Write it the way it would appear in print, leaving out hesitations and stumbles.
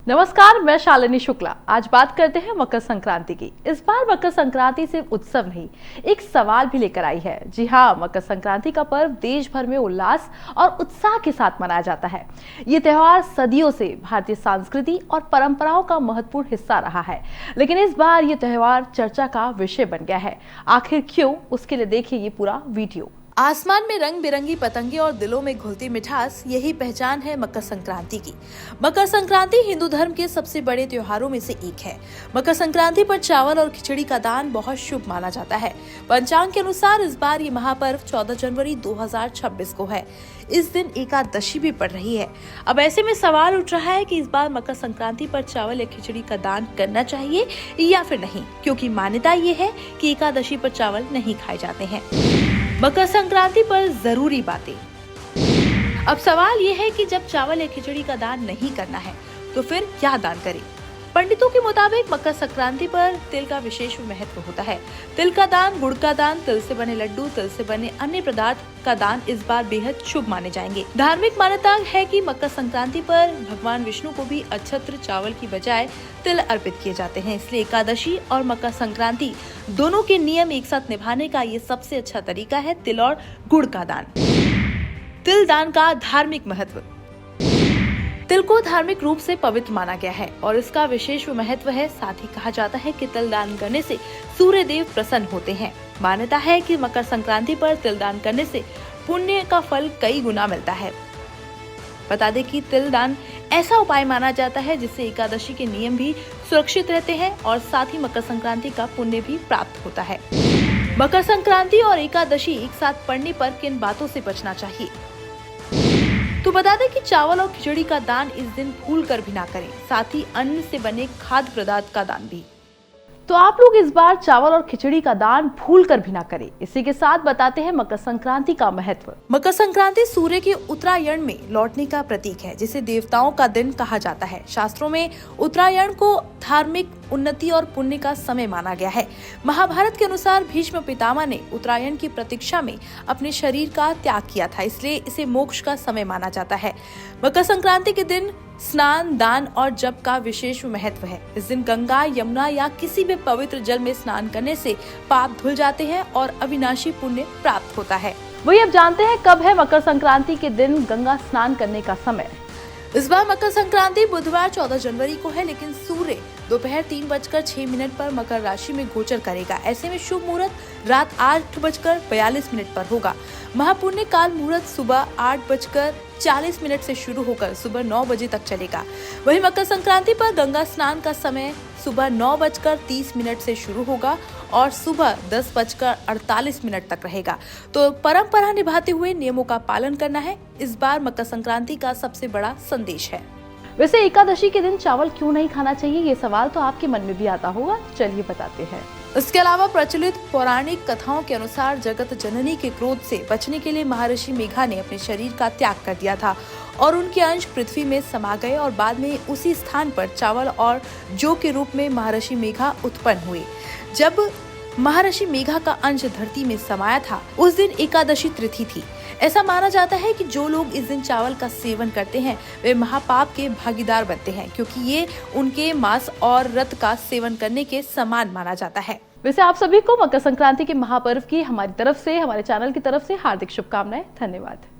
नमस्कार, मैं शालिनी शुक्ला। आज बात करते हैं मकर संक्रांति की। इस बार मकर संक्रांति सिर्फ उत्सव नहीं, एक सवाल भी लेकर आई है। जी हाँ, मकर संक्रांति का पर्व देश भर में उल्लास और उत्साह के साथ मनाया जाता है। ये त्योहार सदियों से भारतीय संस्कृति और परंपराओं का महत्वपूर्ण हिस्सा रहा है, लेकिन इस बार ये त्योहार चर्चा का विषय बन गया है। आखिर क्यों? उसके लिए देखिए ये पूरा वीडियो। आसमान में रंग बिरंगी पतंगे और दिलों में घुलती मिठास, यही पहचान है मकर संक्रांति की। मकर संक्रांति हिंदू धर्म के सबसे बड़े त्योहारों में से एक है। मकर संक्रांति पर चावल और खिचड़ी का दान बहुत शुभ माना जाता है। पंचांग के अनुसार इस बार ये महापर्व 14 जनवरी 2026 को है। इस दिन एकादशी भी पड़ रही है। अब ऐसे में सवाल उठ रहा है कि इस बार मकर संक्रांति पर चावल या खिचड़ी का दान करना चाहिए या फिर नहीं, क्योंकि मान्यता ये है कि एकादशी पर चावल नहीं खाए जाते हैं। मकर संक्रांति पर जरूरी बातें। अब सवाल ये है कि जब चावल या खिचड़ी का दान नहीं करना है तो फिर क्या दान करें? पंडितों के मुताबिक मकर संक्रांति पर तिल का विशेष महत्व होता है। तिल का दान, गुड़ का दान, तिल से बने लड्डू, तिल से बने अन्य पदार्थ का दान इस बार बेहद शुभ माने जाएंगे। धार्मिक मान्यता है कि मकर संक्रांति पर भगवान विष्णु को भी अक्षत्र चावल की बजाय तिल अर्पित किए जाते हैं, इसलिए एकादशी और मकर संक्रांति दोनों के नियम एक साथ निभाने का ये सबसे अच्छा तरीका है तिल और गुड़ का दान। तिल दान का धार्मिक महत्व। तिल को धार्मिक रूप से पवित्र माना गया है और इसका विशेष महत्व है। साथ ही कहा जाता है कि तिल दान करने से सूर्य देव प्रसन्न होते हैं। मान्यता है कि मकर संक्रांति पर तिल दान करने से पुण्य का फल कई गुना मिलता है। बता दें कि तिल दान ऐसा उपाय माना जाता है जिससे एकादशी के नियम भी सुरक्षित रहते हैं और साथ ही मकर संक्रांति का पुण्य भी प्राप्त होता है। मकर संक्रांति और एकादशी एक साथ पड़ने पर किन बातों से बचना चाहिए? तो बता दें कि चावल और खिचड़ी का दान इस दिन भूल कर भी ना करें, साथ ही अन्न से बने खाद्य पदार्थ का दान भी। तो आप लोग इस बार चावल और खिचड़ी का दान भूल कर भी ना करें। इसी के साथ बताते हैं मकर संक्रांति का महत्व। मकर संक्रांति सूर्य के उत्तरायण में लौटने का प्रतीक है, जिसे देवताओं का दिन कहा जाता है। शास्त्रों में उत्तरायण को धार्मिक उन्नति और पुण्य का समय माना गया है। महाभारत के अनुसार भीष्म पितामह ने उत्तरायण की प्रतीक्षा में अपने शरीर का त्याग किया था, इसलिए इसे मोक्ष का समय माना जाता है। मकर संक्रांति के दिन स्नान, दान और जप का विशेष महत्व है। इस दिन गंगा, यमुना या किसी भी पवित्र जल में स्नान करने से पाप धुल जाते हैं और अविनाशी पुण्य प्राप्त होता है। वही अब जानते हैं कब है मकर संक्रांति के दिन गंगा स्नान करने का समय। इस बार मकर संक्रांति बुधवार 14 जनवरी को है, लेकिन सूर्य दोपहर 3:06 पर मकर राशि में गोचर करेगा। ऐसे में शुभ मुहूर्त रात 8:42 पर होगा। महापुण्य काल मुहूर्त सुबह 8:40 से शुरू होकर सुबह 9 बजे तक चलेगा। वहीं मकर संक्रांति पर गंगा स्नान का समय सुबह 9:30 से शुरू होगा और सुबह 10:48 तक रहेगा। तो परंपरा निभाते हुए नियमों का पालन करना है। इस बार मकर संक्रांति का सबसे बड़ा संदेश है। वैसे एकादशी के दिन चावल क्यों नहीं खाना चाहिए, ये सवाल तो आपके मन में भी आता होगा। चलिए बताते हैं। इसके अलावा प्रचलित पौराणिक कथाओं के अनुसार जगत जननी के क्रोध से बचने के लिए महर्षि मेघा ने अपने शरीर का त्याग कर दिया था और उनके अंश पृथ्वी में समा गए और बाद में उसी स्थान पर चावल और जौ के रूप में महर्षि मेघा उत्पन्न हुए। जब महर्षि मेघा का अंश धरती में समाया था, उस दिन एकादशी तिथि थी। ऐसा माना जाता है कि जो लोग इस दिन चावल का सेवन करते हैं वे महापाप के भागीदार बनते हैं, क्योंकि ये उनके मांस और रक्त का सेवन करने के समान माना जाता है। वैसे आप सभी को मकर संक्रांति के महापर्व की हमारी तरफ से, हमारे चैनल की तरफ से हार्दिक शुभकामनाएं। धन्यवाद।